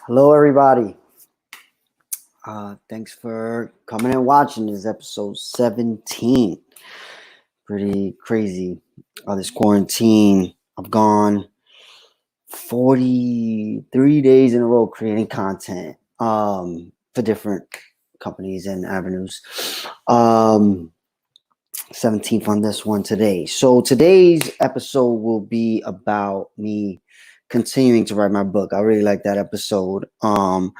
Hello, everybody. Thanks for coming and watching. This is episode 17. Pretty crazy. This quarantine, I've gone 43 days in a row creating content for different companies and avenues. 17th on this one today. So today's episode will be about me continuing to write my book. I really like that episode. More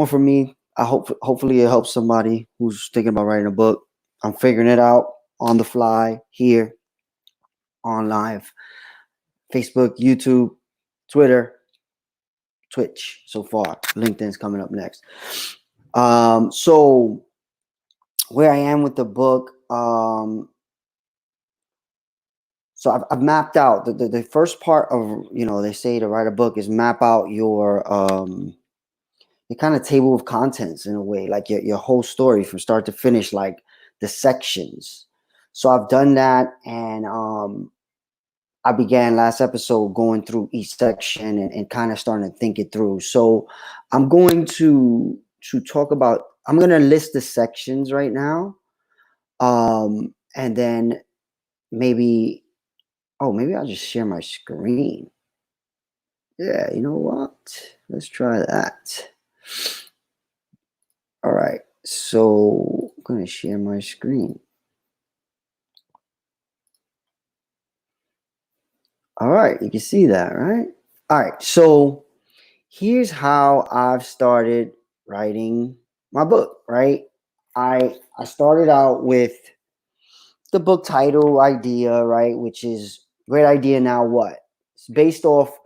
for me. Hopefully it helps somebody who's thinking about writing a book. I'm figuring it out on the fly here on live. Facebook, YouTube, Twitter, Twitch so far. LinkedIn's coming up next. So where I am with the book, so I've mapped out the first part of, they say to write a book is map out your kind of table of contents in a way, like your whole story from start to finish, like the sections. So I've done that, and I began last episode going through each section and kind of starting to think it through. So I'm going to talk about, I'm going to list the sections right now, and then maybe I'll just share my screen. Yeah, you know what? Let's try that. All right, so I'm going to share my screen. All right, you can see that, right? All right, so here's how I've started writing my book, right? I started out with the book title idea, right, which is great idea, now what? It's based off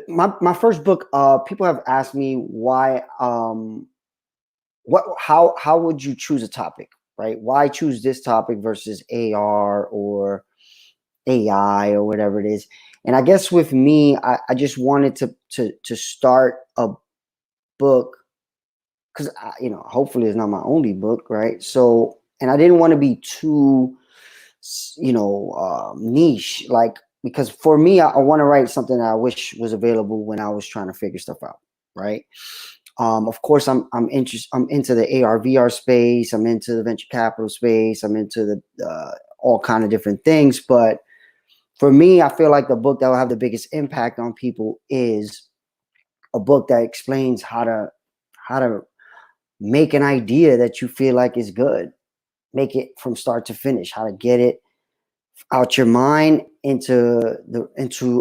my first book. People have asked me why how would you choose a topic, right? Why choose this topic versus AR or AI or whatever it is? And I guess with me, I just wanted to start a book because hopefully it's not my only book, right? So, and I didn't want to be too niche, like, because for me, I want to write something that I wish was available when I was trying to figure stuff out, right? Of course, I'm into the AR VR space. I'm into the venture capital space. I'm into the all kind of different things. But for me, I feel like the book that will have the biggest impact on people is a book that explains how to make an idea that you feel like is good, make it from start to finish, how to get it out your mind into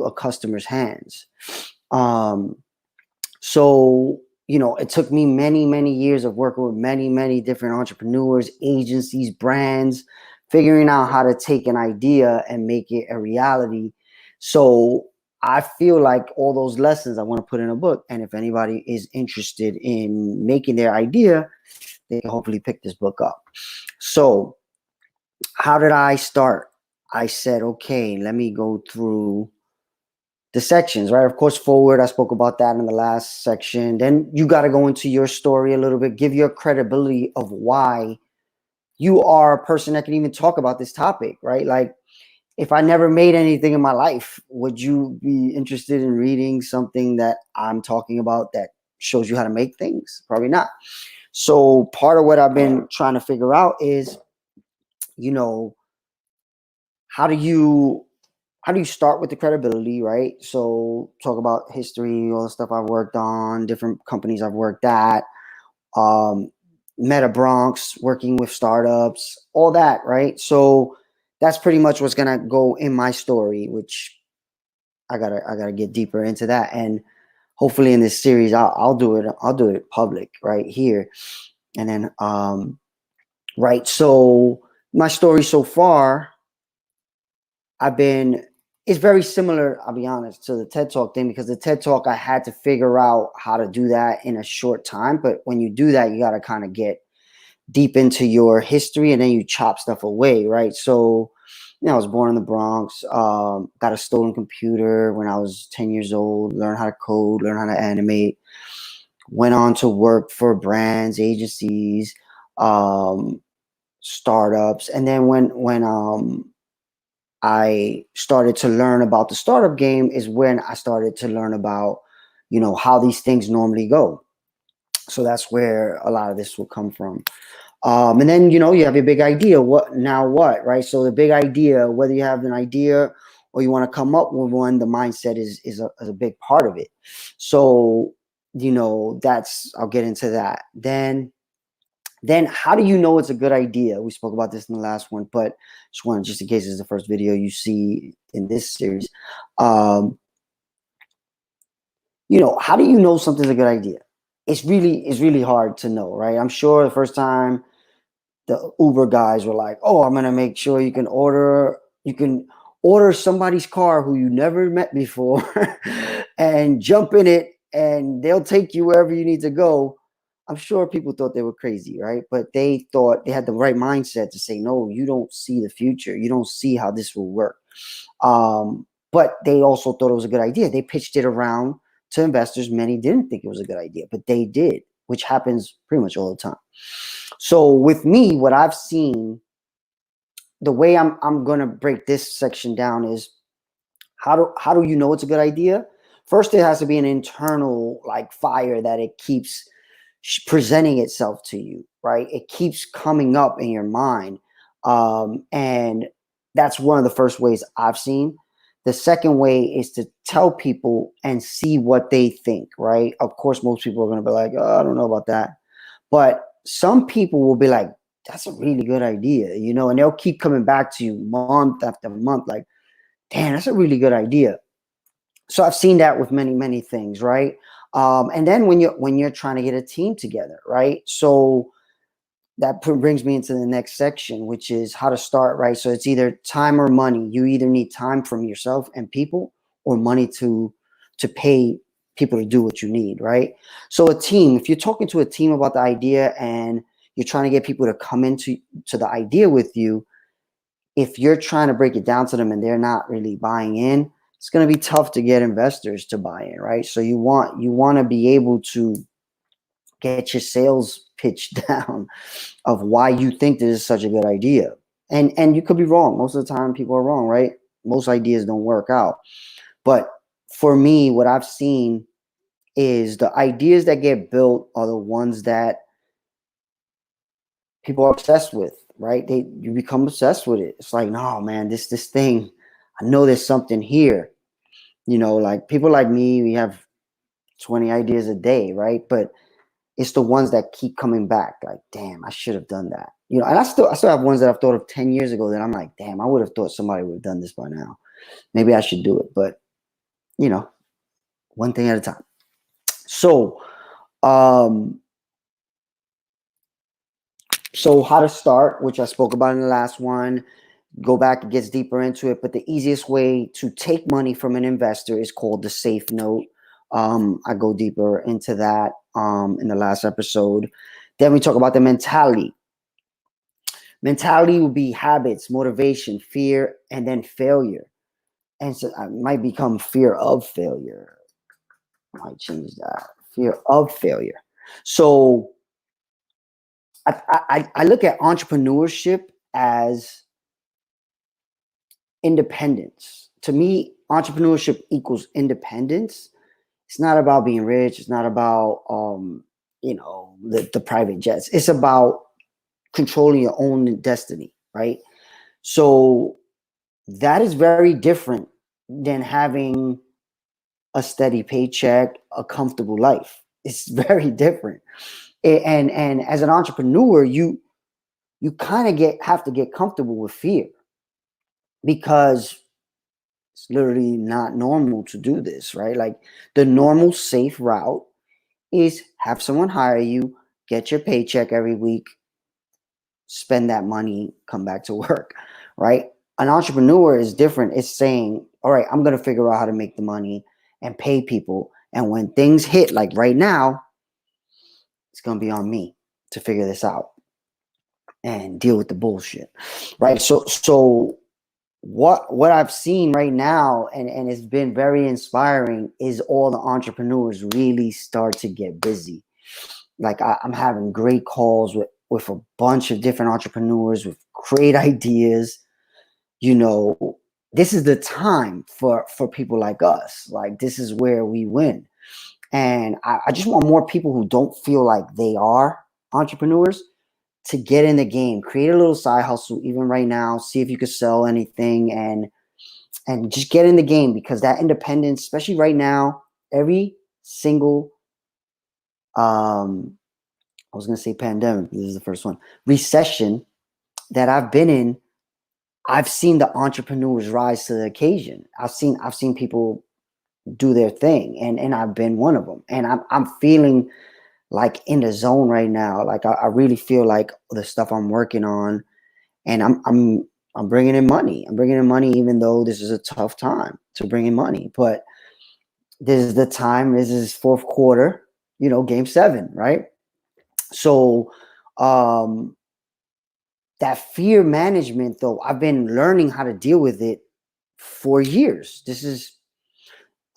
a customer's hands. So it took me many years of working with many different entrepreneurs, agencies, brands, figuring out how to take an idea and make it a reality. So I feel like all those lessons I want to put in a book, and if anybody is interested in making their idea, they can hopefully pick this book up. So how did I start? I said, okay, let me go through the sections, right? Of course, forward, I spoke about that in the last section. Then you got to go into your story a little bit, give your credibility of why you are a person that can even talk about this topic, right? Like, if I never made anything in my life, would you be interested in reading something that I'm talking about that shows you how to make things? Probably not. So part of what I've been trying to figure out is, how do you start with the credibility, right? So talk about history, all the stuff I've worked on, different companies I've worked at, Meta Bronx, working with startups, all that, right? So that's pretty much what's gonna go in my story, which I gotta get deeper into that, and hopefully in this series I'll do it public right here, and then right. So my story so far, it's very similar, I'll be honest, to the TED Talk thing, because the TED Talk, I had to figure out how to do that in a short time. But when you do that, you got to kind of get deep into your history, and then you chop stuff away, right? So, I was born in the Bronx, got a stolen computer when I was 10 years old, learned how to code, learned how to animate, went on to work for brands, agencies, startups. And then when I started to learn about the startup game is when I started to learn about how these things normally go. So that's where a lot of this will come from. And then, you have your big idea. What, right? So the big idea, whether you have an idea or you want to come up with one, the mindset is a big part of it. So, I'll get into that. Then how do you know it's a good idea? We spoke about this in the last one, but just in case it's the first video you see in this series. How do you know something's a good idea? It's really hard to know, right? I'm sure the first time the Uber guys were like, "Oh, I'm gonna make sure you can order somebody's car who you never met before and jump in it, and they'll take you wherever you need to go." I'm sure people thought they were crazy, right? But they thought they had the right mindset to say, "No, you don't see the future. You don't see how this will work." But they also thought it was a good idea. They pitched it around to investors. Many didn't think it was a good idea, but they did, which happens pretty much all the time. So with me, what I've seen, the way I'm going to break this section down is how do you know it's a good idea? First, it has to be an internal like fire that it keeps presenting itself to you, right? It keeps coming up in your mind. And that's one of the first ways I've seen. The second way is to tell people and see what they think, right? Of course, most people are going to be like, "Oh, I don't know about that." But some people will be like, "That's a really good idea," and they'll keep coming back to you month after month, like, "Damn, that's a really good idea." So I've seen that with many, many things, right? And then when you're trying to get a team together, right? So that brings me into the next section, which is how to start, right? So it's either time or money. You either need time from yourself and people, or money to pay people to do what you need, right? So a team, if you're talking to a team about the idea and you're trying to get people to come into the idea with you, if you're trying to break it down to them and they're not really buying in, it's going to be tough to get investors to buy in, right? So you want to be able to get your sales pitch down of why you think this is such a good idea. And you could be wrong. Most of the time people are wrong, right? Most ideas don't work out. But for me, what I've seen is the ideas that get built are the ones that people are obsessed with, right? You become obsessed with it. It's like, "No, man, this thing, I know there's something here." Like people like me, we have 20 ideas a day, right? But it's the ones that keep coming back. Like, "Damn, I should have done that." And I still have ones that I've thought of 10 years ago that I'm like, "Damn, I would have thought somebody would have done this by now. Maybe I should do it." But, one thing at a time. So, how to start, which I spoke about in the last one. Go back, it gets deeper into it. But the easiest way to take money from an investor is called the safe note. I go deeper into that in the last episode. Then we talk about the mentality. Mentality will be habits, motivation, fear, and then failure. And so I might become fear of failure. I might change that. Fear of failure. So I look at entrepreneurship as independence. To me, entrepreneurship equals independence. It's not about being rich. It's not about the private jets. It's about controlling your own destiny, right? So that is very different than having a steady paycheck, a comfortable life. It's very different. And as an entrepreneur, you kind of have to get comfortable with fear, because it's literally not normal to do this, right? Like the normal safe route is have someone hire you, get your paycheck every week, spend that money, come back to work, right? An entrepreneur is different. It's saying, "All right, I'm going to figure out how to make the money and pay people. And when things hit, like right now, it's going to be on me to figure this out and deal with the bullshit," right? So what I've seen right now, and it's been very inspiring, is all the entrepreneurs really start to get busy. Like I'm having great calls with a bunch of different entrepreneurs with great ideas. This is the time for people like us. Like this is where we win. And I just want more people who don't feel like they are entrepreneurs to get in the game, create a little side hustle, even right now, see if you could sell anything and just get in the game, because that independence, especially right now, every single I was gonna say pandemic, this is the first one, recession that I've been in, I've seen the entrepreneurs rise to the occasion. I've seen people do their thing, and I've been one of them. And I'm feeling like in the zone right now. Like I really feel like the stuff I'm working on, and I'm bringing in money. I'm bringing in money, even though this is a tough time to bring in money. But this is the time. This is fourth quarter. Game 7, right? So, that fear management, though, I've been learning how to deal with it for years. This is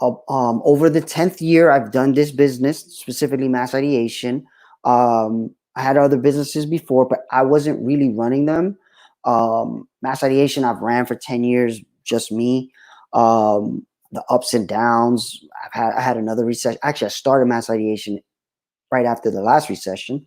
over the 10th year I've done this business, specifically mass ideation. I had other businesses before, but I wasn't really running them. Mass ideation I've ran for 10 years, just me. The ups and downs. I had another recession. Actually, I started mass ideation right after the last recession.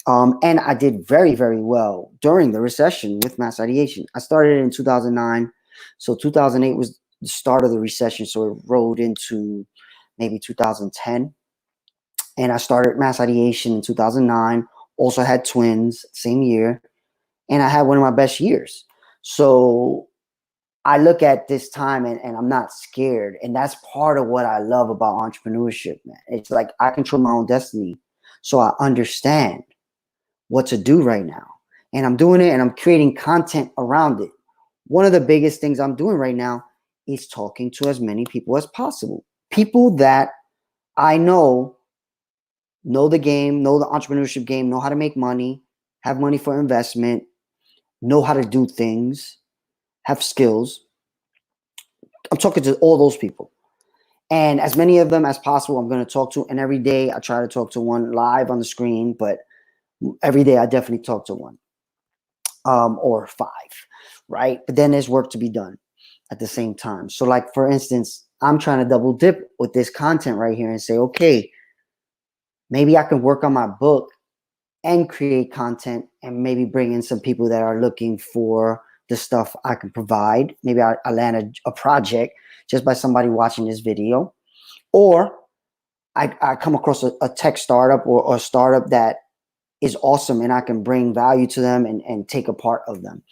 And I did very, very well during the recession with mass ideation. I started in 2009. So 2008 was the start of the recession. So it rolled into maybe 2010. And I started mass ideation in 2009. Also had twins, same year. And I had one of my best years. So I look at this time and I'm not scared. And that's part of what I love about entrepreneurship, man. It's like I control my own destiny. So I understand what to do right now. And I'm doing it, and I'm creating content around it. One of the biggest things I'm doing right now is talking to as many people as possible. People that I know the game, know the entrepreneurship game, know how to make money, have money for investment, know how to do things, have skills. I'm talking to all those people. And as many of them as possible, I'm going to talk to. And every day I try to talk to one live on the screen, but every day I definitely talk to one. Or 5, right? But then there's work to be done at the same time. So like, for instance, I'm trying to double dip with this content right here and say, okay, maybe I can work on my book and create content and maybe bring in some people that are looking for the stuff I can provide. Maybe I land a project just by somebody watching this video. Or I come across a tech startup or a startup that is awesome and I can bring value to them and take a part of them.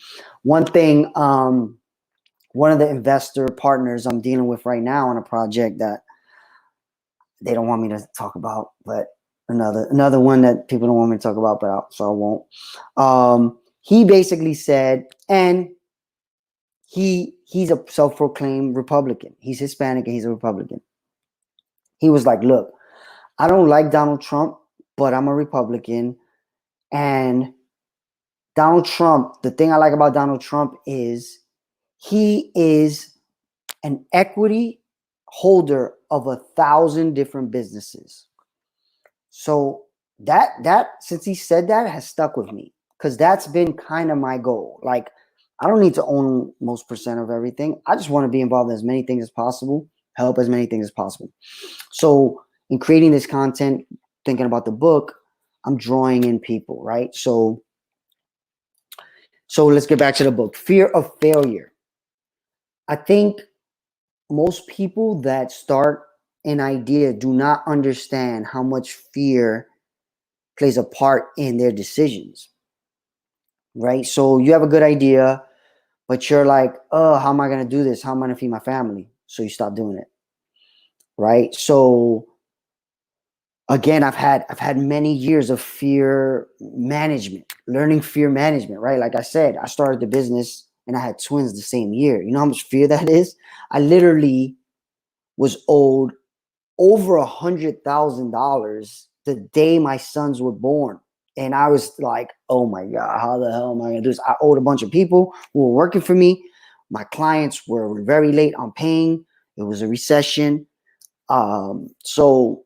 One thing, one of the investor partners I'm dealing with right now on a project that they don't want me to talk about, but another one that people don't want me to talk about, so I won't. He basically said, and he's a self-proclaimed Republican. He's Hispanic and he's a Republican. He was like, look, I don't like Donald Trump, but I'm a Republican. And Donald Trump, the thing I like about Donald Trump is he is an equity holder of 1,000 different businesses. So that since he said that has stuck with me, because that's been kind of my goal. Like, I don't need to own most percent of everything. I just want to be involved in as many things as possible, help as many things as possible. So in creating this content, thinking about the book, I'm drawing in people, right? So let's get back to the book. Fear of failure. I think most people that start an idea do not understand how much fear plays a part in their decisions, right? So you have a good idea, but you're like, oh, how am I going to do this? How am I going to feed my family? So you stop doing it, right? So again, I've had many years of fear management, learning fear management, right? Like I said, I started the business and I had twins the same year. You know how much fear that is? I literally was owed over $100,000 the day my sons were born. And I was like, oh my God, how the hell am I going to do this? I owed a bunch of people who were working for me. My clients were very late on paying. It was a recession. So,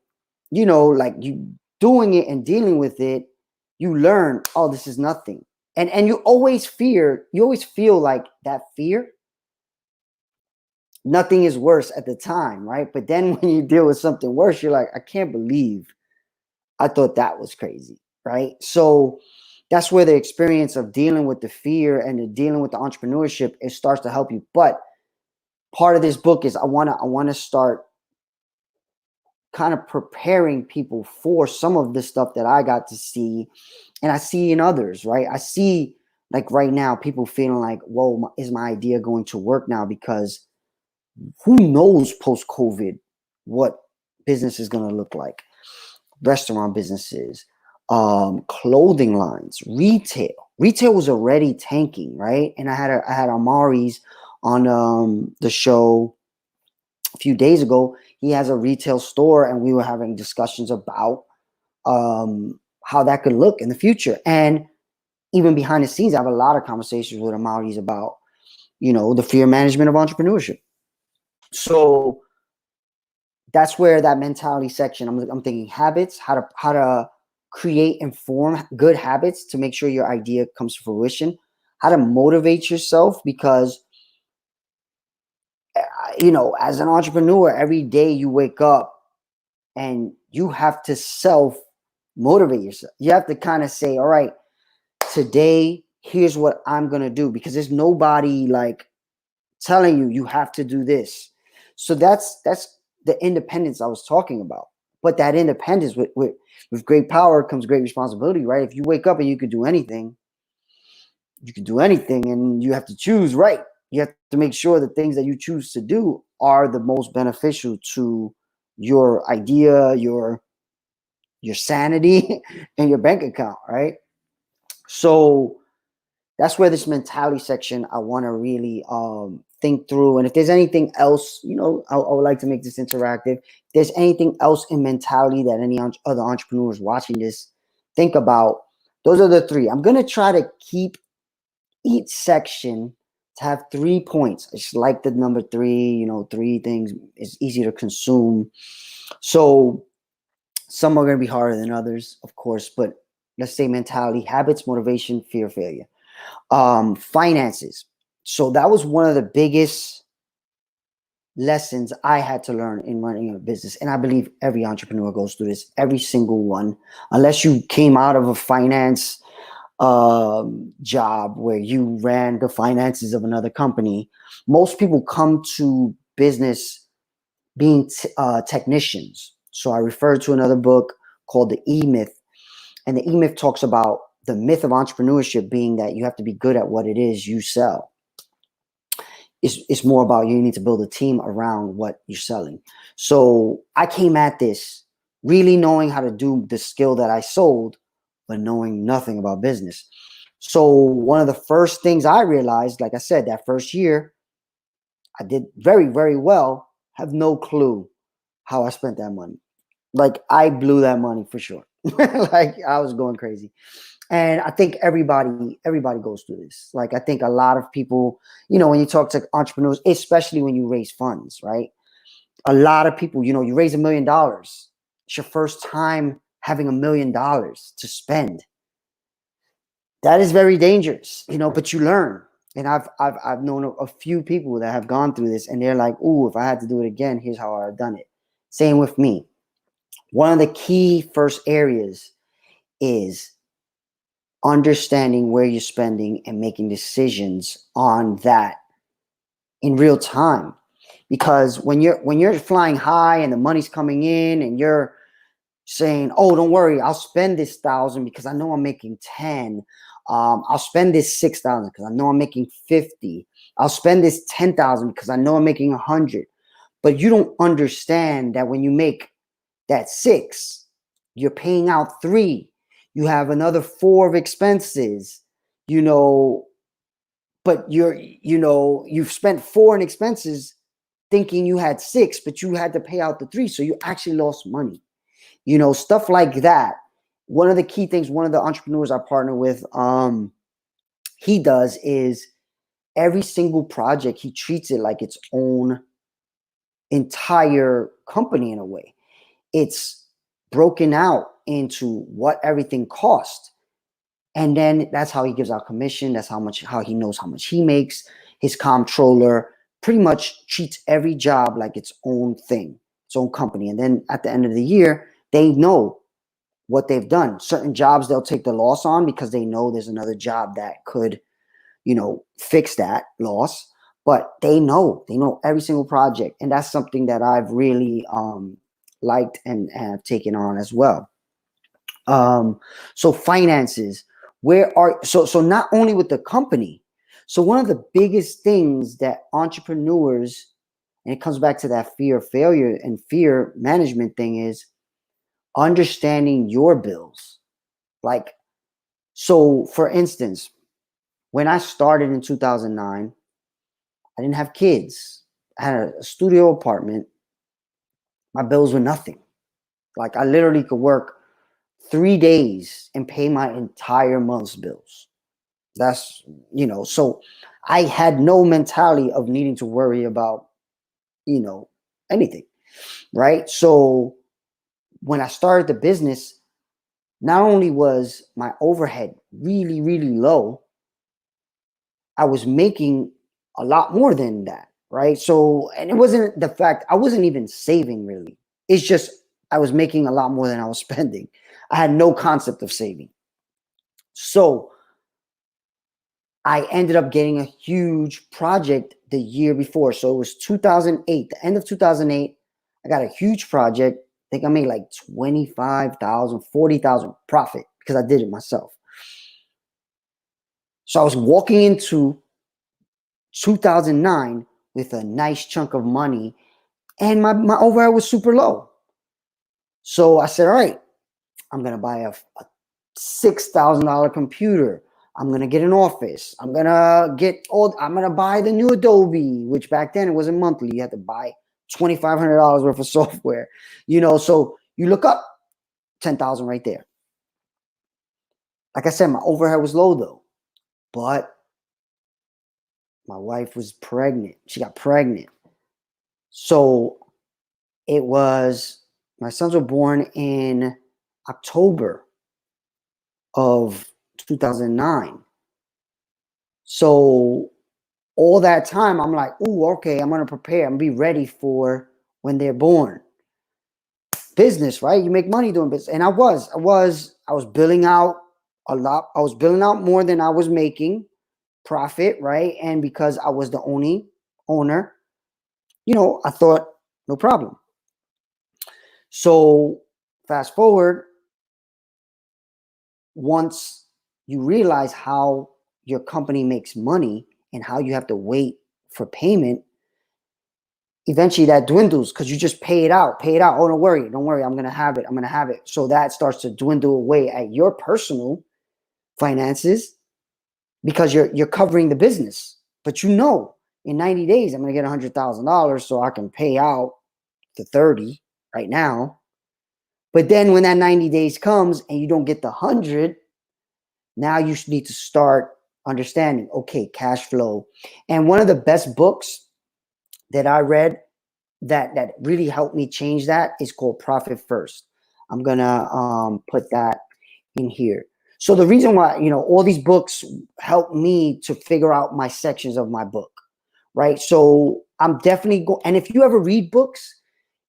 like, you doing it and dealing with it, you learn, oh, this is nothing. And you always feel like that fear nothing is worse at the time, right? But then when you deal with something worse, you're like, I can't believe I thought that was crazy, right? So that's where the experience of dealing with the fear and the dealing with the entrepreneurship, it starts to help you. But part of this book is I wanna start kind of preparing people for some of the stuff that I got to see and I see in others, right? I see like right now people feeling like, whoa, is my idea going to work now? Because who knows post COVID what business is going to look like? Restaurant businesses, clothing lines, retail. Retail was already tanking, right? And I had Amari's on the show a few days ago. He has a retail store, and we were having discussions about how that could look in the future. And even behind the scenes, I have a lot of conversations with Amari's about, the fear management of entrepreneurship. So that's where that mentality section, I'm thinking habits, how to create and form good habits to make sure your idea comes to fruition, how to motivate yourself, because as an entrepreneur, every day you wake up and you have to self motivate yourself. You have to kind of say, all right, today here's what I'm going to do, because there's nobody like telling you have to do this. So that's the independence I was talking about. But that independence with great power comes great responsibility, right? If you wake up and you can do anything, and you have to choose right. You have to make sure the things that you choose to do are the most beneficial to your idea, your sanity, and your bank account, right? So that's where this mentality section I want to really think through. And if there's anything else, I would like to make this interactive. If there's anything else in mentality that any other entrepreneurs watching this think about, those are the three. I'm going to try to keep each section to have 3 points. I just like the number 3, 3 things is easy to consume. So some are going to be harder than others, of course, but let's say mentality, habits, motivation, fear, failure. Finances. So that was one of the biggest lessons I had to learn in running a business. And I believe every entrepreneur goes through this, every single one, unless you came out of a finance job where you ran the finances of another company. Most people come to business being technicians. So I referred to another book called The E-Myth. And the E-Myth talks about the myth of entrepreneurship being that you have to be good at what it is you sell. It's more about you need to build a team around what you're selling. So I came at this really knowing how to do the skill that I sold, but knowing nothing about business. So one of the first things I realized, like I said, that first year, I did very, very well, have no clue how I spent that money. Like I blew that money for sure. Like I was going crazy. And I think everybody goes through this. Like I think a lot of people, when you talk to entrepreneurs, especially when you raise funds, right? A lot of people, you raise $1 million. It's your first time having $1 million to spend. That is very dangerous, but you learn. And I've known a few people that have gone through this, and they're like, "Ooh, if I had to do it again, here's how I've done it." Same with me. One of the key first areas is understanding where you're spending and making decisions on that in real time. Because when you're flying high and the money's coming in and you're saying, "Oh, don't worry, I'll spend this 1,000 because I know I'm making 10. I'll spend this 6,000 because I know I'm making 50. I'll spend this 10,000 because I know I'm making 100." But you don't understand that when you make that 6, you're paying out 3. You have another 4 of expenses, but you've spent 4 in expenses thinking you had 6, but you had to pay out the 3. So you actually lost money. Stuff like that. One of the key things, one of the entrepreneurs I partner with, he does is every single project, he treats it like its own entire company in a way. It's broken out into what everything cost. And then that's how he gives out commission. That's how he knows how much he makes. His comptroller pretty much treats every job like its own thing, its own company. And then at the end of the year, they know what they've done. Certain jobs they'll take the loss on because they know there's another job that could, fix that loss. But they know every single project. And that's something that I've really liked and have taken on as well. So finances, so not only with the company. So one of the biggest things that entrepreneurs, and it comes back to that fear of failure and fear management thing, is understanding your bills. Like, so for instance, when I started in 2009, I didn't have kids. I had a studio apartment. My bills were nothing. Like, I literally could work 3 days and pay my entire month's bills. That's, so I had no mentality of needing to worry about, anything, right? So when I started the business, not only was my overhead really, really low, I was making a lot more than that, right? So, and it wasn't the fact, I wasn't even saving really. It's just I was making a lot more than I was spending. I had no concept of saving. So I ended up getting a huge project the year before. So it was 2008, the end of 2008. I got a huge project. I think I made like 25,000, 40,000 profit because I did it myself. So I was walking into 2009 with a nice chunk of money, and my overhead was super low. So I said, all right, I'm going to buy a $6,000 computer. I'm going to get an office. I'm going to buy the new Adobe, which back then it wasn't monthly. You had to buy $2,500 worth of software, so you look up 10,000 right there. Like I said, my overhead was low though, but my wife was pregnant. She got pregnant. So my sons were born in October of 2009. So all that time, I'm like, oh, okay, I'm going to prepare. I'm going to be ready for when they're born. Business, right? You make money doing business. And I was billing out a lot. I was billing out more than I was making profit, right? And because I was the only owner, I thought no problem. So fast forward, once you realize how your company makes money and how you have to wait for payment, eventually that dwindles because you just pay it out. Oh, don't worry. I'm going to have it. So that starts to dwindle away at your personal finances because you're covering the business. But in 90 days, I'm going to get $100,000 so I can pay out the 30 right now. But then when that 90 days comes and you don't get the 100, now you need to start understanding, okay, cash flow. And one of the best books that I read that really helped me change that is called Profit First. I'm going to put that in here. So the reason why, all these books help me to figure out my sections of my book, right? So I'm definitely and if you ever read books,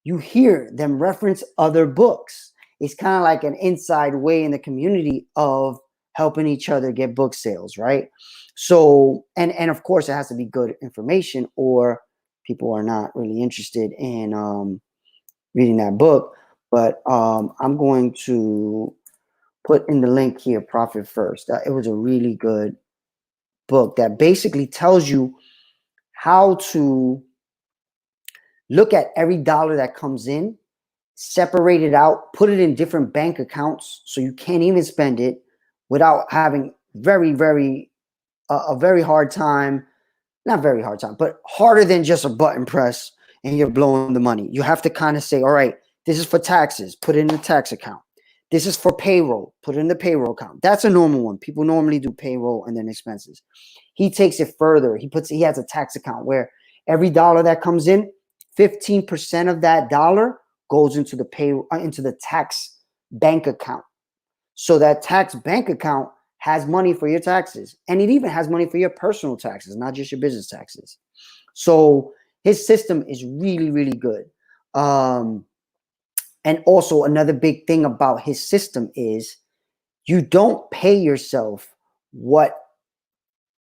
you hear them reference other books. It's kind of like an inside way in the community of helping each other get book sales, right? So, and of course it has to be good information or people are not really interested in reading that book. But I'm going to put in the link here, Profit First. It was a really good book that basically tells you how to look at every dollar that comes in, separate it out, put it in different bank accounts so you can't even spend it without having a very hard time. Not very hard time, but harder than just a button press and you're blowing the money. You have to kind of say, all right, this is for taxes, put it in the tax account. This is for payroll, put it in the payroll account. That's a normal one. People normally do payroll and then expenses. He takes it further. He has a tax account where every dollar that comes in, 15% of that dollar goes into the tax bank account. So that tax bank account has money for your taxes. And it even has money for your personal taxes, not just your business taxes. So his system is really, really good. And also another big thing about his system is you don't pay yourself what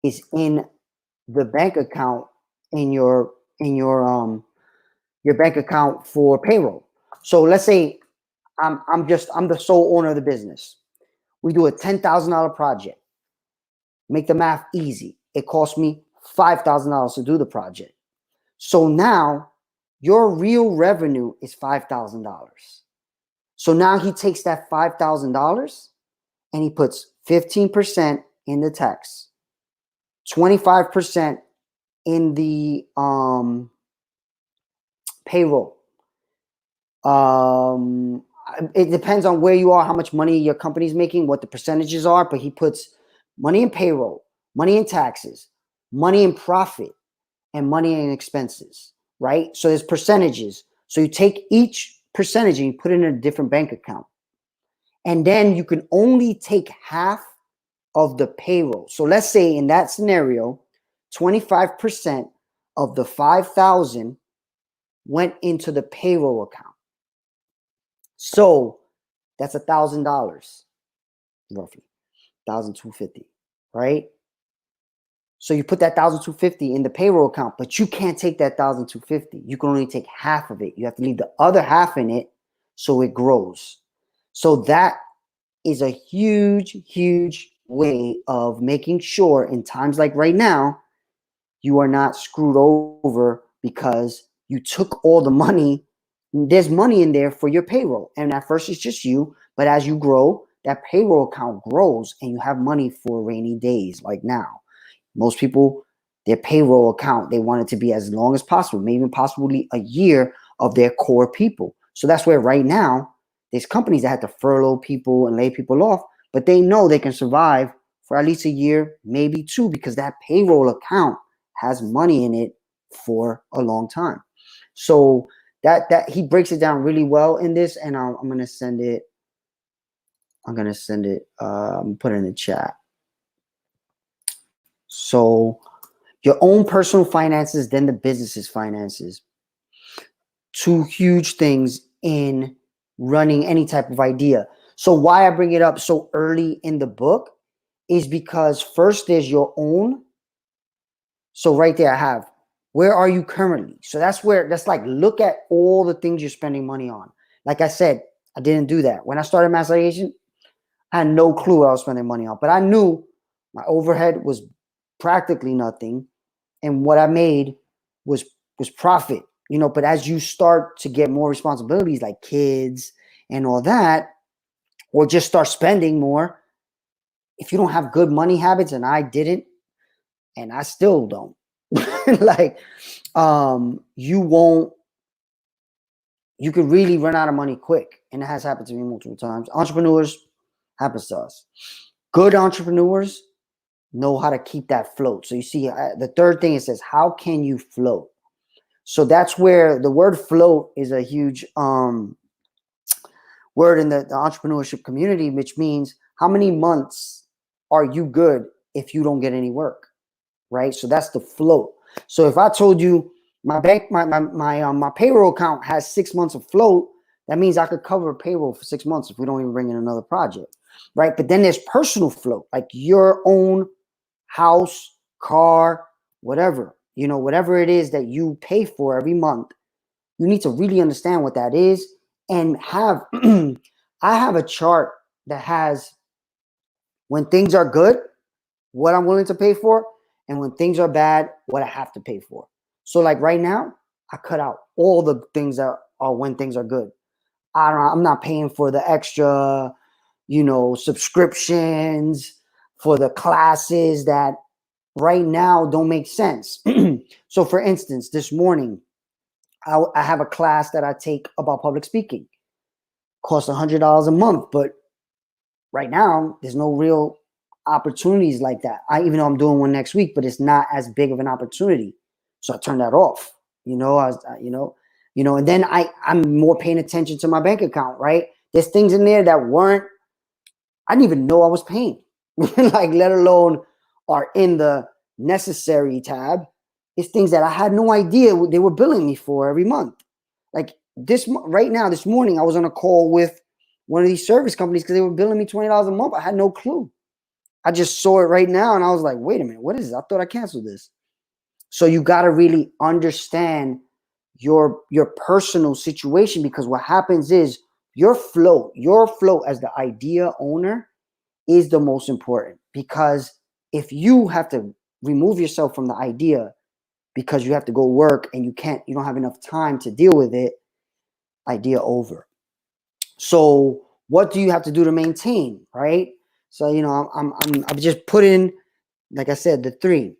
is in the bank account in your bank account for payroll. So let's say I'm the sole owner of the business. We do a $10,000 project. Make the math easy. It cost me $5,000 to do the project. So now your real revenue is $5,000. So now he takes that $5,000 and he puts 15% in the tax, 25% in the payroll. It depends on where you are, how much money your company's making, what the percentages are, but he puts money in payroll, money in taxes, money in profit, and money in expenses, right? So there's percentages. So you take each percentage and you put it in a different bank account. And then you can only take half of the payroll. So let's say in that scenario, 25% of the 5,000 went into the payroll account. So that's $1,000, roughly, 1,250, right? So you put that 1,250 in the payroll account, but you can't take that 1,250. You can only take half of it. You have to leave the other half in it so it grows. So that is a huge, huge way of making sure in times like right now, you are not screwed over because you took all the money. There's money in there for your payroll. And at first it's just you, but as you grow, that payroll account grows and you have money for rainy days like now. Most people, their payroll account, they want it to be as long as possible, maybe possibly a year of their core people. So that's where right now, there's companies that have to furlough people and lay people off, but they know they can survive for at least a year, maybe two, because that payroll account has money in it for a long time. So that he breaks it down really well in this, and I'm gonna send it. I'm gonna send it. Put it in the chat. So your own personal finances, then the business's finances. Two huge things in running any type of idea. So why I bring it up so early in the book is because first there's your own. So right there I have, where are you currently? So that's like, look at all the things you're spending money on. Like I said, I didn't do that. When I started Master Agent, I had no clue what I was spending money on, but I knew my overhead was practically nothing. And what I made was profit, but as you start to get more responsibilities like kids and all that, or just start spending more, if you don't have good money habits, and I didn't, and I still don't, like, you could really run out of money quick. And it has happened to me multiple times. Entrepreneurs, happens to us. Good entrepreneurs know how to keep that float. So you see, the third thing, it says, how can you float? So that's where the word float is a huge word in the entrepreneurship community, which means how many months are you good if you don't get any work, right? So that's the float. So if I told you my payroll account has 6 months of float, that means I could cover payroll for 6 months if we don't even bring in another project, right? But then there's personal float, like your own house, car, whatever, whatever it is that you pay for every month. You need to really understand what that is and have, I have a chart that has when things are good, what I'm willing to pay for, and when things are bad, what I have to pay for. So like right now, I cut out all the things that are when things are good. I'm not paying for the extra, subscriptions for the classes that right now don't make sense. So for instance, this morning, I have a class that I take about public speaking. Costs $100 a month, but right now there's no real opportunities like that. Even though I'm doing one next week, but it's not as big of an opportunity. So I turned that off, and then I'm more paying attention to my bank account, right? There's things in there that I didn't even know I was paying. like let alone are in the necessary tab. It's things that I had no idea they were billing me for every month. Like right now, this morning, I was on a call with one of these service companies because they were billing me $20 a month. I had no clue. I just saw it right now and I was like, wait a minute, what is this? I thought I canceled this. So you got to really understand your personal situation, because what happens is your flow as the idea owner is the most important. Because if you have to remove yourself from the idea because you have to go work and you don't have enough time to deal with it, idea over. So what do you have to do to maintain, right? So, I've just put in, like I said, the 3.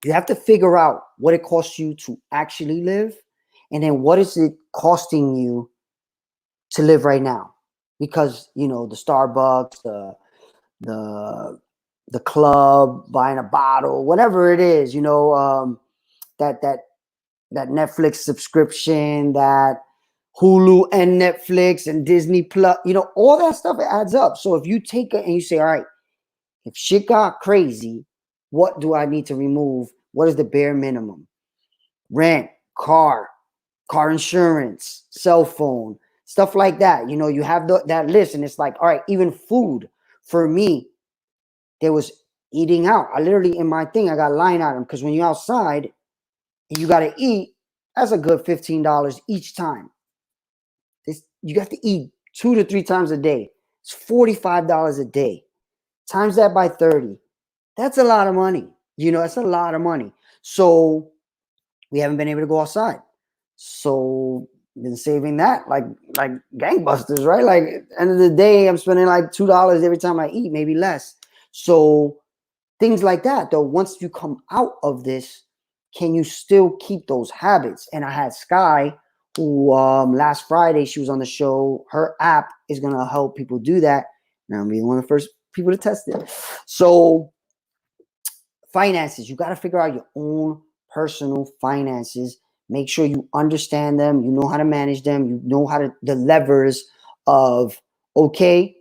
You have to figure out what it costs you to actually live, and then what is it costing you to live right now? Because, the Starbucks, the club, buying a bottle, whatever it is, that Netflix subscription, that Hulu and Netflix and Disney Plus, all that stuff, it adds up. So if you take it and you say, all right, if shit got crazy, what do I need to remove? What is the bare minimum? Rent, car insurance, cell phone, stuff like that. You have that list, and it's like, all right, even food. For me, there was eating out. I literally, in my thing, I got line item, because when you're outside and you got to eat, that's a good $15 each time. You have to eat 2 to 3 times a day. It's $45 a day. Times that by 30. That's a lot of money. That's a lot of money. So we haven't been able to go outside. So been saving that like gangbusters, right? Like end of the day, I'm spending like $2 every time I eat, maybe less. So things like that, though, once you come out of this, can you still keep those habits? And I had Sky, who last Friday, she was on the show. Her app is going to help people do that. Now I'm being one of the first people to test it. So finances, you got to figure out your own personal finances. Make sure you understand them. You know how to manage them. You know the levers of, okay,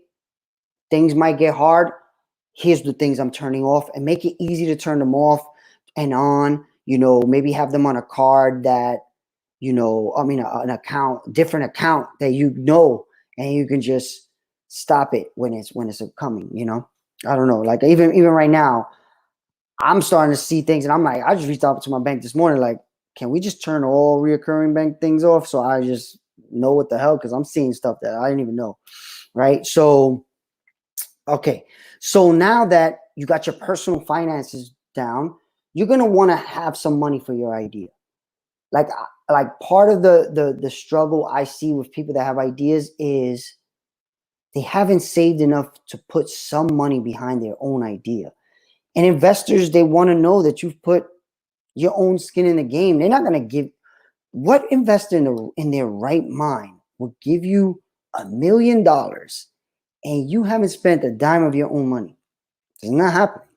things might get hard. Here's the things I'm turning off, and make it easy to turn them off and on. Maybe have them on a card that, an account, different account that and you can just stop it when it's coming. I don't know. Like even right now, I'm starting to see things, and I'm like, I just reached out to my bank this morning, like, can we just turn all reoccurring bank things off so I just know what the hell? Because I'm seeing stuff that I didn't even know, right? So, okay. So now that you got your personal finances down, you're going to want to have some money for your idea. Like part of the struggle I see with people that have ideas is they haven't saved enough to put some money behind their own idea. And investors, they want to know that you've put your own skin in the game. They're not going to give. What investor in their right mind will give you $1 million and you haven't spent a dime of your own money? It's not happening.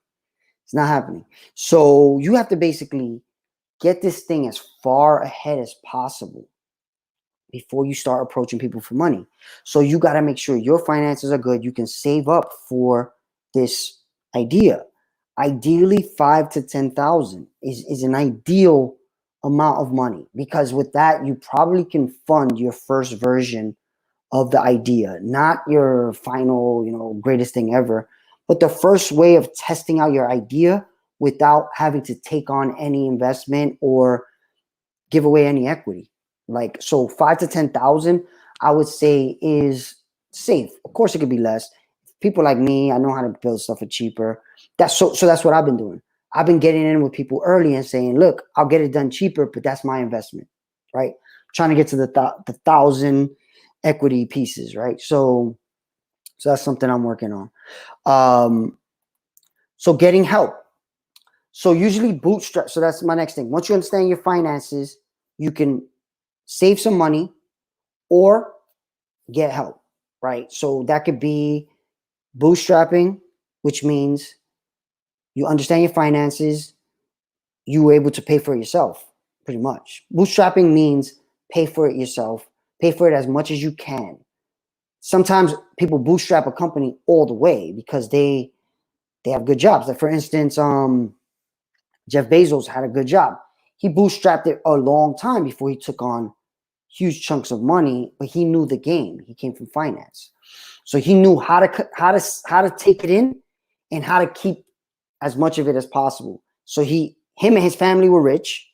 It's not happening. So you have to basically get this thing as far ahead as possible before you start approaching people for money. So you got to make sure your finances are good. You can save up for this idea. Ideally, 5 to 10,000 is an ideal amount of money, because with that, you probably can fund your first version of the idea, not your final, greatest thing ever, but the first way of testing out your idea without having to take on any investment or give away any equity. Like, so 5 to 10,000, I would say, is safe. Of course, it could be less. People like me, I know how to build stuff for cheaper. So that's what I've been doing. I've been getting in with people early and saying, look, I'll get it done cheaper, but that's my investment, right? Trying to get to the 1,000 equity pieces, right? So that's something I'm working on. So getting help. So usually bootstrap. So that's my next thing. Once you understand your finances, you can save some money or get help, right? So that could be bootstrapping, which means you understand your finances, you were able to pay for it yourself, pretty much. Bootstrapping means pay for it yourself, pay for it as much as you can. Sometimes people bootstrap a company all the way because they they have good jobs. Like for instance, Jeff Bezos had a good job. He bootstrapped it a long time before he took on huge chunks of money, but he knew the game. He came from finance, so he knew how to take it in and how to keep as much of it as possible. So him and his family were rich.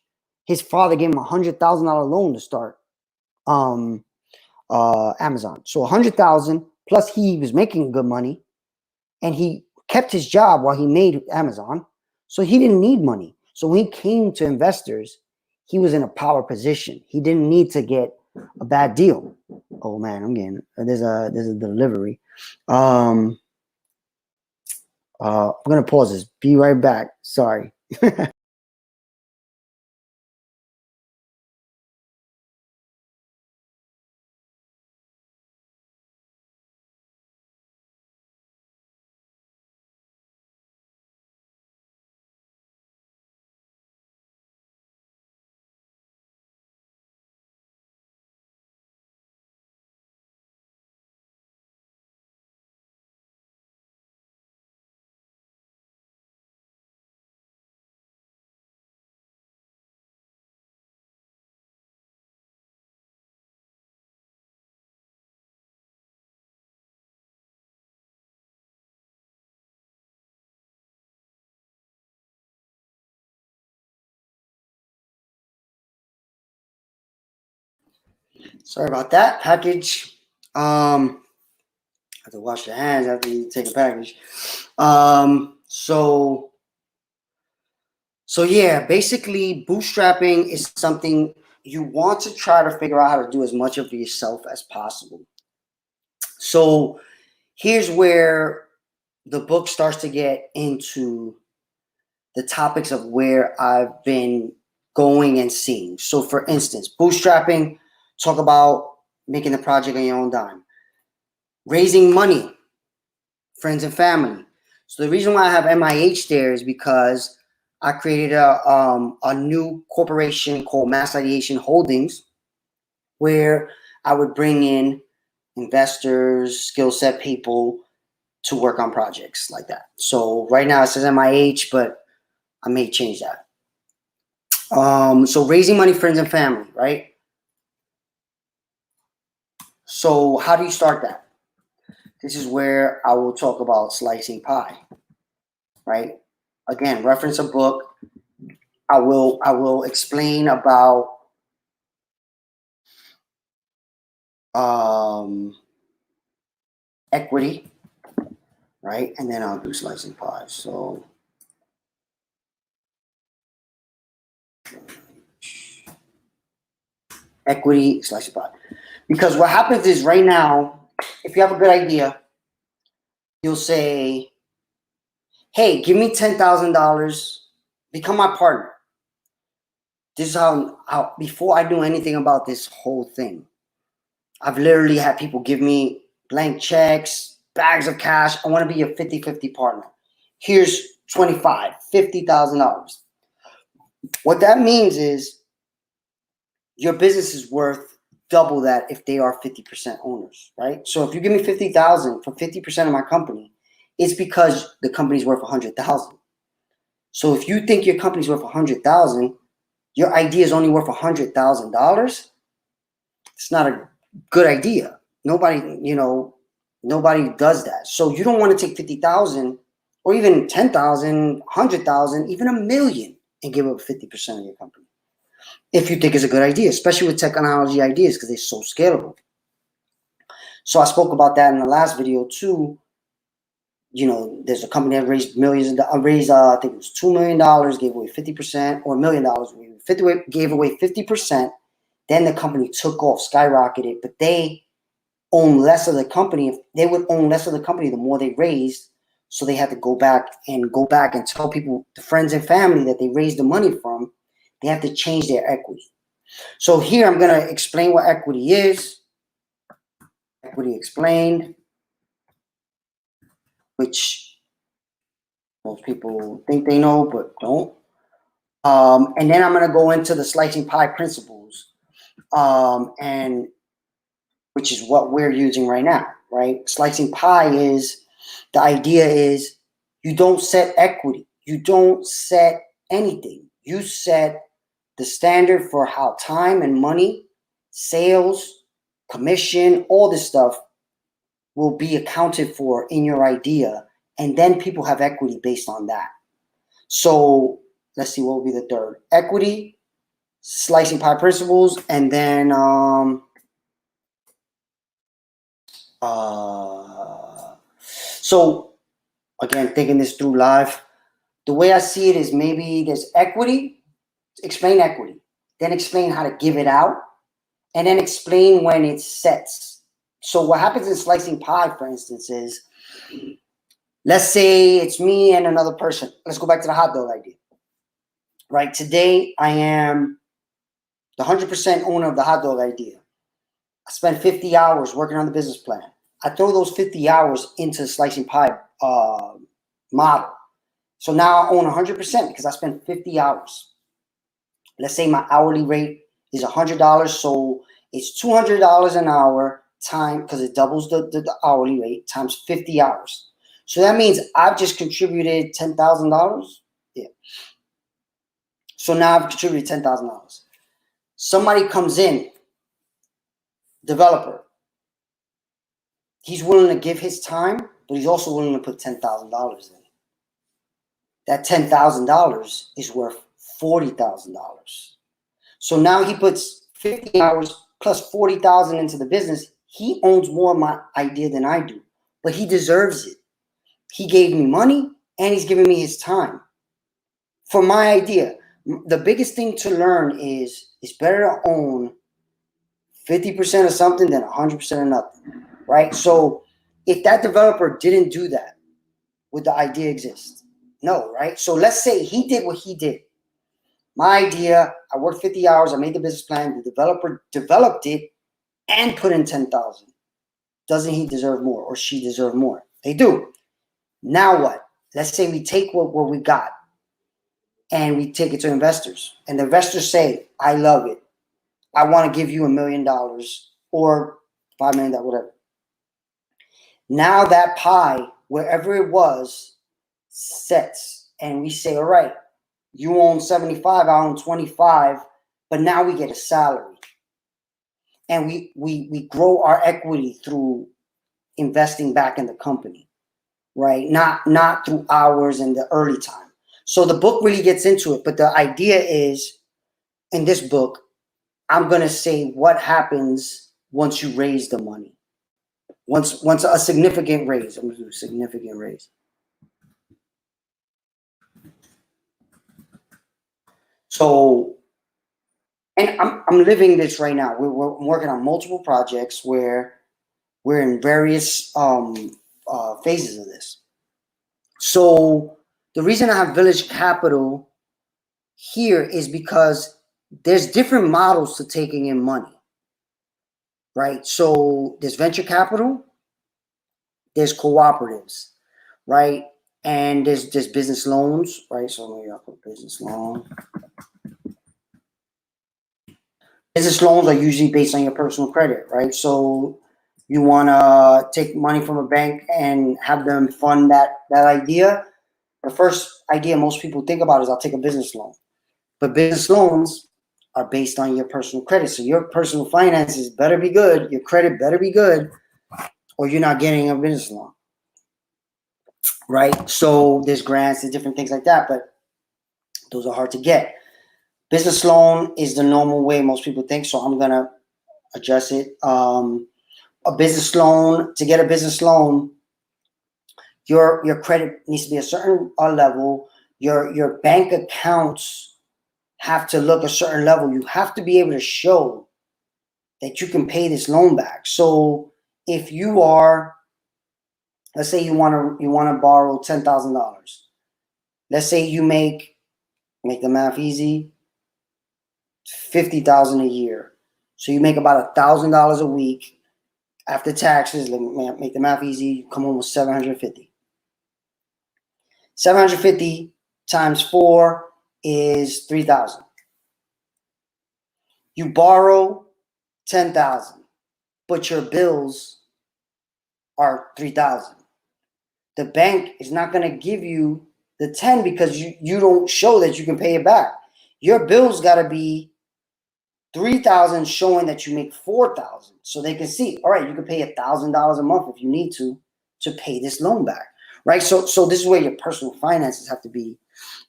His father gave him $100,000 loan to start Amazon. So 100,000 plus he was making good money, and he kept his job while he made Amazon. So he didn't need money. So when he came to investors, he was in a power position. He didn't need to get a bad deal. Oh man, I'm getting there's a delivery. I'm gonna pause this. Be right back. Sorry. Sorry about that. Package. I have to wash your hands after you take a package. So yeah, basically bootstrapping is something you want to try to figure out how to do as much of it yourself as possible. So here's where the book starts to get into the topics of where I've been going and seeing. So for instance, bootstrapping, talk about making the project on your own dime. Raising money, friends and family. So the reason why I have MIH there is because I created a new corporation called Mass Ideation Holdings, where I would bring in investors, skill set people to work on projects like that. So right now it says MIH, but I may change that. So raising money, friends and family, right? So how do you start that? This is where I will talk about slicing pie, right? Again, reference a book. I will explain about equity, right? And then I'll do slicing pie. So equity, slicing pie. Because what happens is right now, if you have a good idea, you'll say, hey, give me $10,000, become my partner. This is how, before I knew anything about this whole thing, I've literally had people give me blank checks, bags of cash. I want to be a 50-50 partner. Here's $50,000. What that means is your business is worth double that if they are 50% owners, right? So if you give me $50,000 for 50% of my company, it's because the company's worth $100,000. So if you think your company's worth $100,000, your idea is only worth $100,000. It's not a good idea. Nobody does that. So you don't want to take 50,000 or even 10,000, 100,000, even $1 million and give up 50% of your company. If you think it's a good idea, especially with technology ideas, because they're so scalable. So I spoke about that in the last video too. There's a company that raised millions, I think it was $2 million, gave away 50%, or $1 million, gave away 50%. Then the company took off, skyrocketed, but they own less of the company. They would own less of the company the more they raised. So they had to go back and tell people, the friends and family that they raised the money from, they have to change their equity. So here I'm going to explain what equity is. Equity explained, which most people think they know, but don't. And then I'm going to go into the slicing pie principles, and which is what we're using right now, right? Slicing pie is, the idea is You don't set equity. You don't set anything. You set the standard for how time and money, sales, commission, all this stuff will be accounted for in your idea. And then people have equity based on that. So let's see, what will be the third? Equity, slicing pie principles, and then so again, thinking this through live, the way I see it is maybe there's equity, explain equity, then explain how to give it out, and then explain when it sets. So what happens in slicing pie, for instance, is, let's say it's me and another person. Let's go back to the hot dog idea. Right? Today, I am the 100% owner of the hot dog idea. I spent 50 hours working on the business plan. I throw those 50 hours into the slicing pie model. So now I own 100% because I spent 50 hours. Let's say my hourly rate is $100. So it's $200 an hour time, because it doubles the hourly rate, times 50 hours. So that means I've just contributed $10,000. Yeah. So now I've contributed $10,000. Somebody comes in, developer. He's willing to give his time, but he's also willing to put $10,000 in. That $10,000 is worth $40,000. So now he puts 50 hours plus 40,000 into the business. He owns more of my idea than I do, but he deserves it. He gave me money and he's giving me his time for my idea. The biggest thing to learn is it's better to own 50% of something than 100% of nothing, right? So if that developer didn't do that, would the idea exist? No, right? So let's say he did what he did. My idea, I worked 50 hours, I made the business plan, the developer developed it and put in 10,000. Doesn't he deserve more, or she deserve more? They do. Now what? Let's say we take what we got and we take it to investors, and the investors say, I love it. I want to give you $1 million or $5 million, whatever. Now that pie, wherever it was, sets, and we say, all right, you own 75, I own 25, but now we get a salary. And we grow our equity through investing back in the company, right? Not through hours in the early time. So the book really gets into it, but the idea is, in this book, I'm going to say what happens once you raise the money. Once a significant raise. I'm going to do a significant raise. So, and I'm living this right now. We're working on multiple projects where we're in various phases of this. So the reason I have Village Capital here is because there's different models to taking in money, right? So there's venture capital, there's cooperatives, right? And there's business loans, right? So maybe I'll put business loan. Business loans are usually based on your personal credit, right? So you want to take money from a bank and have them fund that idea. The first idea most people think about is, I'll take a business loan. But business loans are based on your personal credit. So your personal finances better be good. Your credit better be good, or you're not getting a business loan, right? So there's grants and different things like that, but those are hard to get. Business loan is the normal way most people think, so I'm going to adjust it. A business loan, to get a business loan, your credit needs to be a certain level. Your bank accounts have to look a certain level. You have to be able to show that you can pay this loan back. So if you are, let's say you want to borrow $10,000. Let's say you make the math easy, $50,000 a year. So you make about $1,000 a week after taxes. Make the math easy. You come home with $750. 750 times 4 is 3,000. You borrow 10,000, but your bills are 3,000. the bank is not going to give you the 10 because you don't show that you can pay it back. Your bill's got to be 3,000 showing that you make 4,000, so they can see, all right, you can pay $1,000 a month if you need to pay this loan back, right? So this is where your personal finances have to be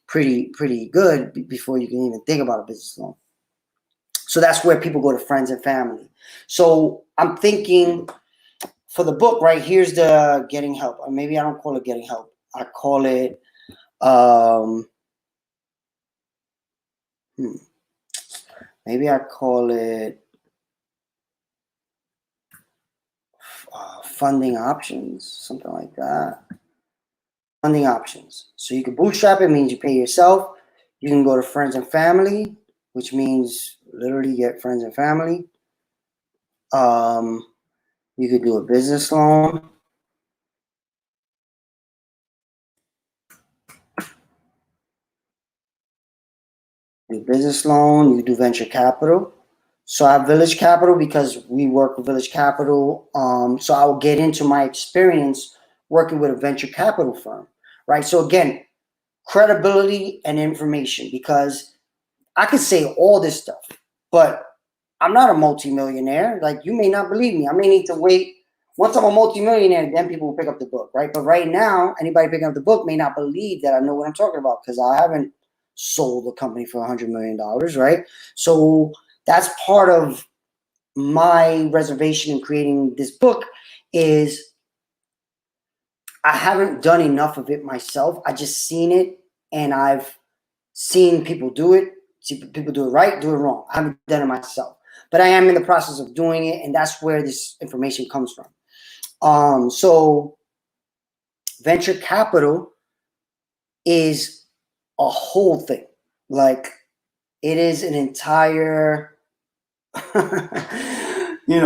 pretty good before you can even think about a business loan. So that's where people go to friends and family. So I'm thinking for the book, right, here's the getting help. Or maybe I don't call it getting help. I call it maybe I call it funding options, something like that. Funding options. So you can bootstrap it, means you pay yourself. You can go to friends and family, which means literally get friends and family. You could do a business loan. Do business loan, you do venture capital. So I have Village Capital because we work with Village Capital. So I'll get into my experience working with a venture capital firm, right? So again, credibility and information, because I could say all this stuff, but I'm not a multimillionaire. Like, you may not believe me. I may need to wait. Once I'm a multimillionaire, then people will pick up the book, right? But right now, anybody picking up the book may not believe that I know what I'm talking about because I haven't sold a company for $100 million, right? So that's part of my reservation in creating this book is I haven't done enough of it myself. I just seen it, and I've seen people do it. See people do it right, do it wrong. I haven't done it myself, but I am in the process of doing it, and that's where this information comes from. So venture capital is a whole thing. Like, it is an entire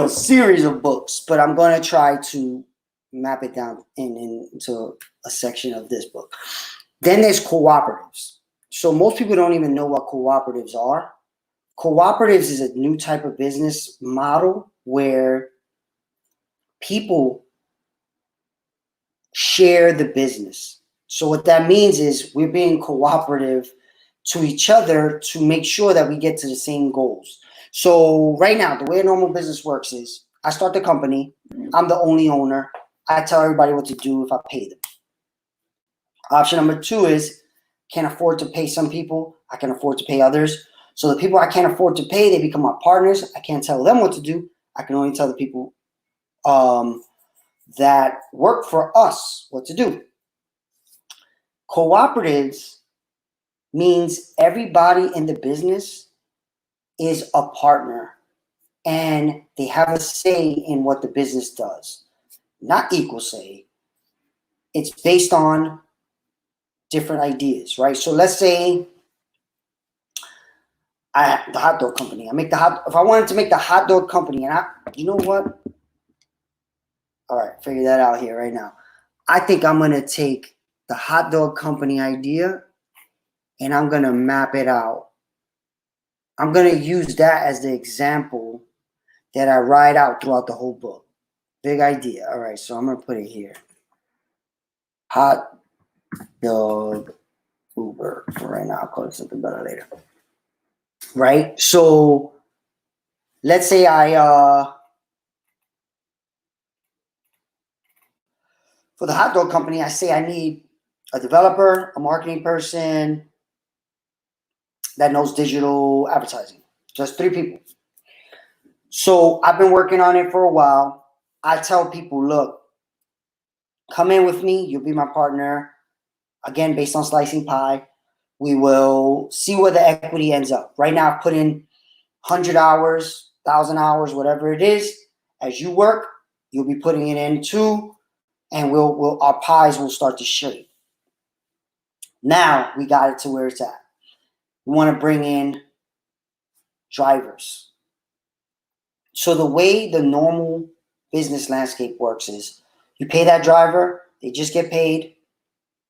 series of books, but I'm going to try to map it down into a section of this book. Then there's cooperatives. So most people don't even know what cooperatives are. Cooperatives is a new type of business model where people share the business. So what that means is we're being cooperative to each other to make sure that we get to the same goals. So right now, the way a normal business works is I start the company. I'm the only owner. I tell everybody what to do if I pay them. Option number 2 is can't afford to pay some people. I can afford to pay others. So the people I can't afford to pay, they become my partners. I can't tell them what to do. I can only tell the people that work for us what to do. Cooperatives means everybody in the business is a partner and they have a say in what the business does. Not equal say. It's based on different ideas, right? So let's say the hot dog company. If I wanted to make the hot dog company, and you know what? All right, figure that out here right now. I think I'm going to take the hot dog company idea and I'm going to map it out. I'm going to use that as the example that I write out throughout the whole book. Big idea. All right, so I'm going to put it here. Hot dog Uber for right now. I'll call it something better later. Right? So let's say for the hot dog company, I say I need a developer, a marketing person that knows digital advertising. Just 3 people. So I've been working on it for a while. I tell people, look, come in with me. You'll be my partner. Again, based on slicing pie. We will see where the equity ends up. Right now, I've put in 100 hours, 1,000 hours, whatever it is. As you work, you'll be putting it in too, and our pies will start to shape. Now we got it to where it's at. We want to bring in drivers. So the way the normal business landscape works is you pay that driver, they just get paid.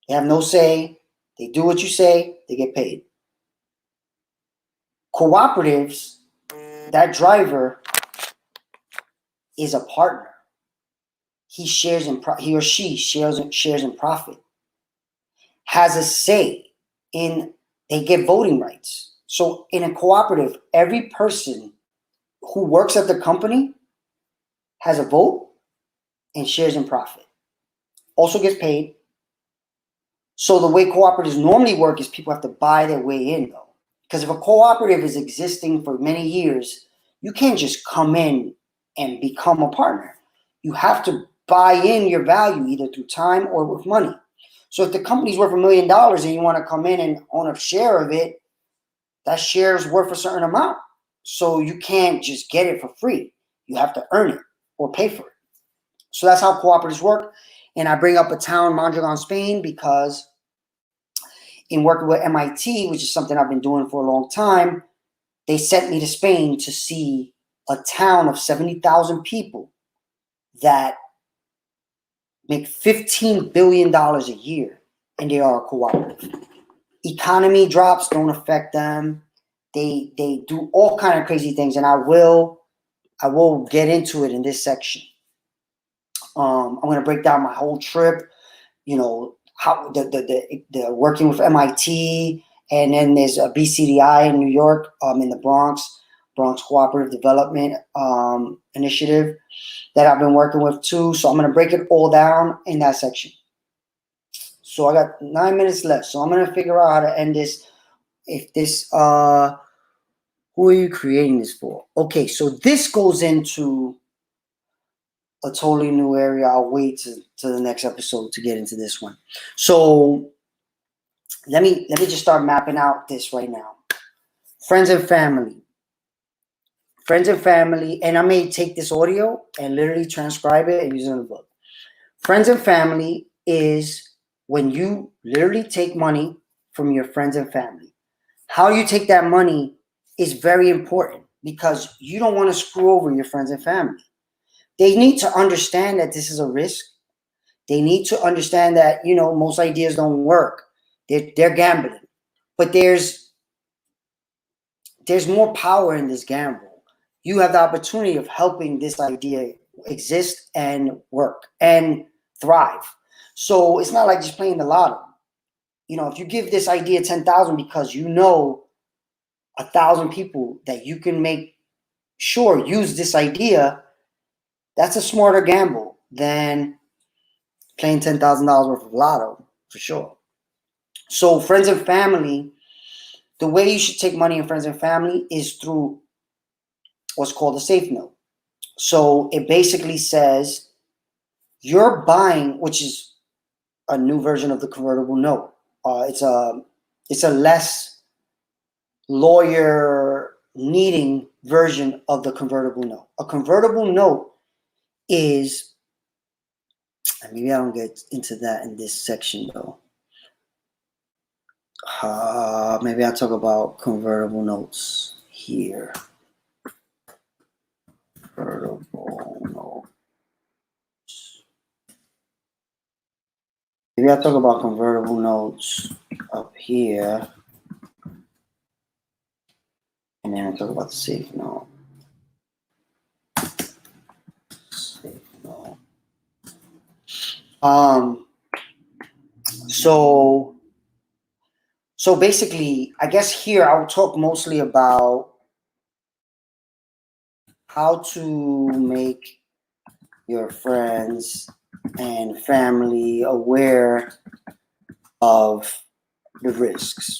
They have no say. They do what you say, they get paid. Cooperatives, that driver is a partner. he or she shares in profit, has a say in, they get voting rights. So in a cooperative, every person who works at the company has a vote and shares in profit. Also gets paid. So the way cooperatives normally work is people have to buy their way in, though. Because if a cooperative is existing for many years, you can't just come in and become a partner. You have to buy in your value either through time or with money. So if the company's worth $1 million and you want to come in and own a share of it, that share is worth a certain amount. So you can't just get it for free. You have to earn it or pay for it. So that's how cooperatives work. And I bring up a town, Mondragon, Spain, because in working with MIT, which is something I've been doing for a long time, they sent me to Spain to see a town of 70,000 people that make $15 billion a year, and they are a cooperative. Economy drops don't affect them. They do all kind of crazy things, and I will get into it in this section. I'm going to break down my whole trip, how the working with MIT, and then there's a BCDI in New York, in the Bronx Cooperative Development Initiative that I've been working with too. So I'm going to break it all down in that section. So I got 9 minutes left. So I'm going to figure out how to end this. If this, who are you creating this for? Okay, so this goes into a totally new area. I'll wait to the next episode to get into this one. So let me just start mapping out this right now. Friends and family. And I may take this audio and literally transcribe it and use it in a book. Friends and family is when you literally take money from your friends and family. How you take that money is very important because you don't want to screw over your friends and family. They need to understand that this is a risk. They need to understand that, most ideas don't work. They're gambling. But there's more power in this gamble. You have the opportunity of helping this idea exist and work and thrive. So it's not like just playing the lotto. If you give this idea 10,000 because 1,000 people that you can make sure use this idea, that's a smarter gamble than playing $10,000 worth of lotto, for sure. So friends and family, the way you should take money in friends and family is through what's called a safe note. So it basically says you're buying, which is a new version of the convertible note. It's a less lawyer needing version of the convertible note. A convertible note is, maybe I don't get into that in this section though. Maybe I'll talk about convertible notes here. Convertible notes. Maybe I'll talk about convertible notes up here. And then I'll talk about the safe note. Safe note. So basically, I guess here I'll talk mostly about how to make your friends and family aware of the risks.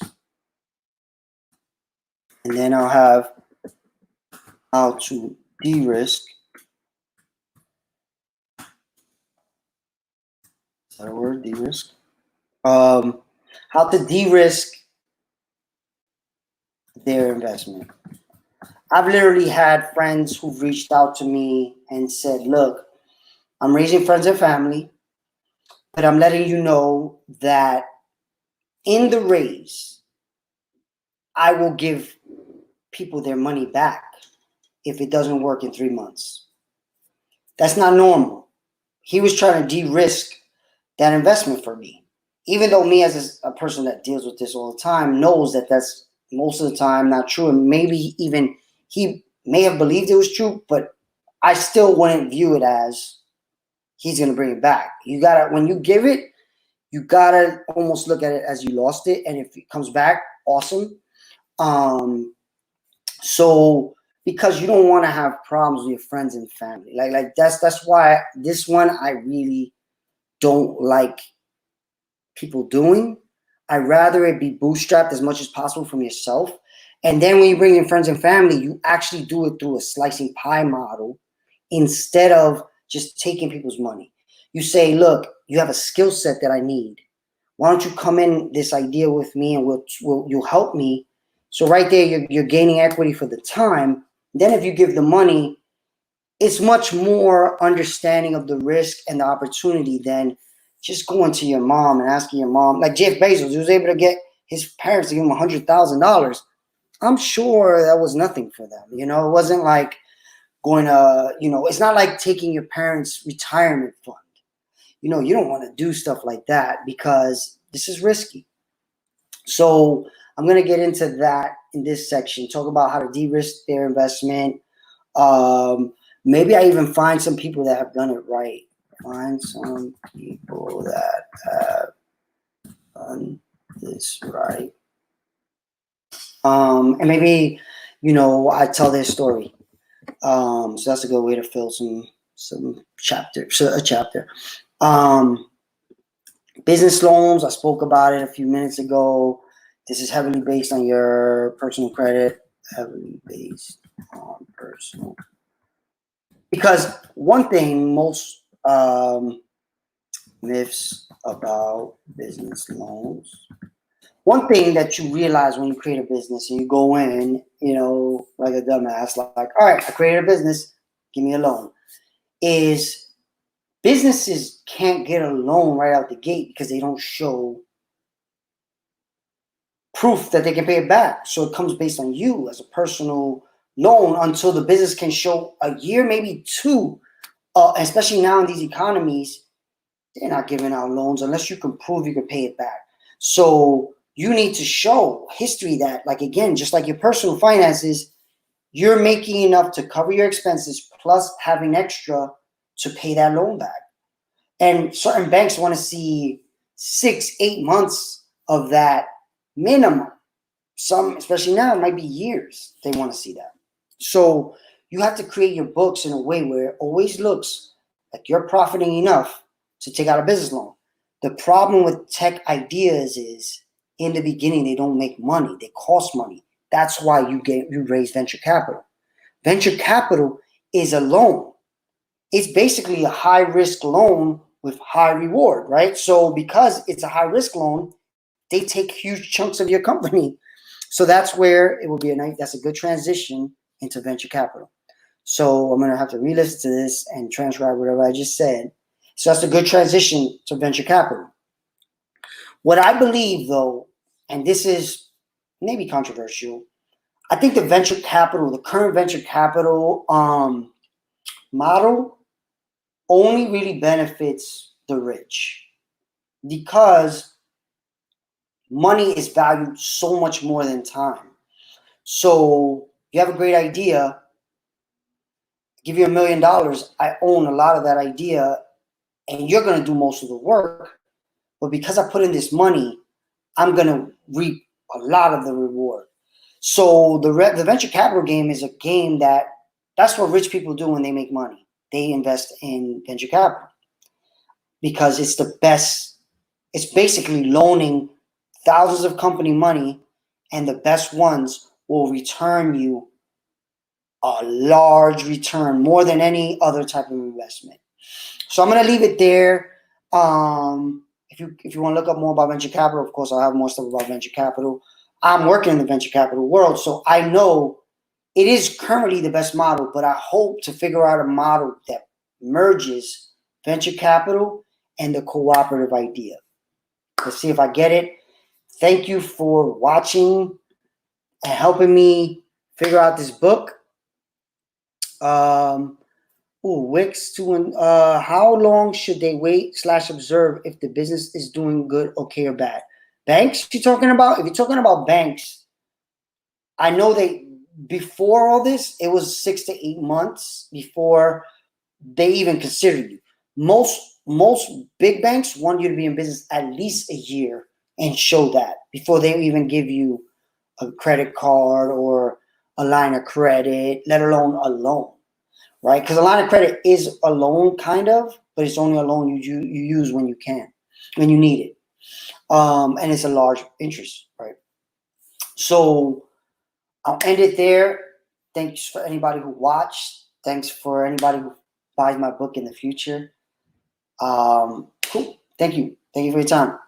And then I'll have how to de-risk. Is that a word, de-risk? How to de-risk their investment. I've literally had friends who've reached out to me and said, look, I'm raising friends and family, but I'm letting you know that in the raise, I will give people their money back if it doesn't work in 3 months. That's not normal. He was trying to de-risk that investment for me. Even though me as a person that deals with this all the time knows that that's most of the time not true. And maybe even he may have believed it was true, but I still wouldn't view it as he's going to bring it back. You got to, when you give it, you got to almost look at it as you lost it. And if it comes back, awesome. So because you don't want to have problems with your friends and family. Like that's why this one I really don't like people doing. I'd rather it be bootstrapped as much as possible from yourself. And then when you bring in friends and family, you actually do it through a slicing pie model instead of just taking people's money. You say, look, you have a skill set that I need. Why don't you come in this idea with me and you'll help me. So right there, you're gaining equity for the time. Then if you give the money, it's much more understanding of the risk and the opportunity than just going to your mom and asking your mom. Like Jeff Bezos, he was able to get his parents to give him $100,000. I'm sure that was nothing for them. You know, it wasn't like going to, you know, it's not like taking your parents' retirement fund. You know, you don't want to do stuff like that because this is risky. So I'm going to get into that in this section, talk about how to de-risk their investment. Maybe I even find some people that have done it right. Find some people that have done this right. And maybe, you know, I tell their story. So that's a good way to fill some chapter. So a chapter. Business loans, I spoke about it a few minutes ago. This is heavily based on your personal credit. Heavily based on personal. Because one thing, most myths about business loans. One thing that you realize when you create a business and you go in, you know, like a dumbass, like, all right, I created a business, give me a loan, is businesses can't get a loan right out the gate because they don't show proof that they can pay it back. So it comes based on you as a personal loan until the business can show a year, maybe two. Especially now in these economies, they're not giving out loans unless you can prove you can pay it back. So you need to show history that, like, again, just like your personal finances, you're making enough to cover your expenses plus having extra to pay that loan back. And certain banks want to see 6-8 months of that minimum. Some, especially now, it might be years they want to see that. So you have to create your books in a way where it always looks like you're profiting enough to take out a business loan. The problem with tech ideas is in the beginning, they don't make money. They cost money. That's why you raise venture capital. Venture capital is a loan. It's basically a high risk loan with high reward, right? So because it's a high risk loan, they take huge chunks of your company. So that's where it will be that's a good transition into venture capital. So I'm going to have to re-listen to this and transcribe whatever I just said. So that's a good transition to venture capital. What I believe, though, and this is maybe controversial, I think the venture capital, the current venture capital model only really benefits the rich because money is valued so much more than time. So you have a great idea, give you $1 million, I own a lot of that idea, and you're going to do most of the work. But because I put in this money, I'm going to reap a lot of the reward. So the venture capital game is a game that's what rich people do when they make money. They invest in venture capital because it's the best. It's basically loaning thousands of company money, and the best ones will return you a large return, more than any other type of investment. So I'm going to leave it there. If you want to look up more about venture capital, of course, I'll have more stuff about venture capital. I'm working in the venture capital world, so I know it is currently the best model, but I hope to figure out a model that merges venture capital and the cooperative idea. Let's see if I get it. Thank you for watching and helping me figure out this book. Wix how long should they wait / observe if the business is doing good, okay, or bad? Banks you're talking about? If you're talking about banks, I know before all this, it was 6 to 8 months before they even considered you. most big banks want you to be in business at least a year and show that before they even give you a credit card or a line of credit, let alone a loan, right? Because a line of credit is a loan, kind of, but it's only a loan you use when you need it, and it's a large interest, right? So I'll end it there. Thanks for anybody who watched. Thanks for anybody who buys my book in the future. Cool. Thank you. Thank you for your time.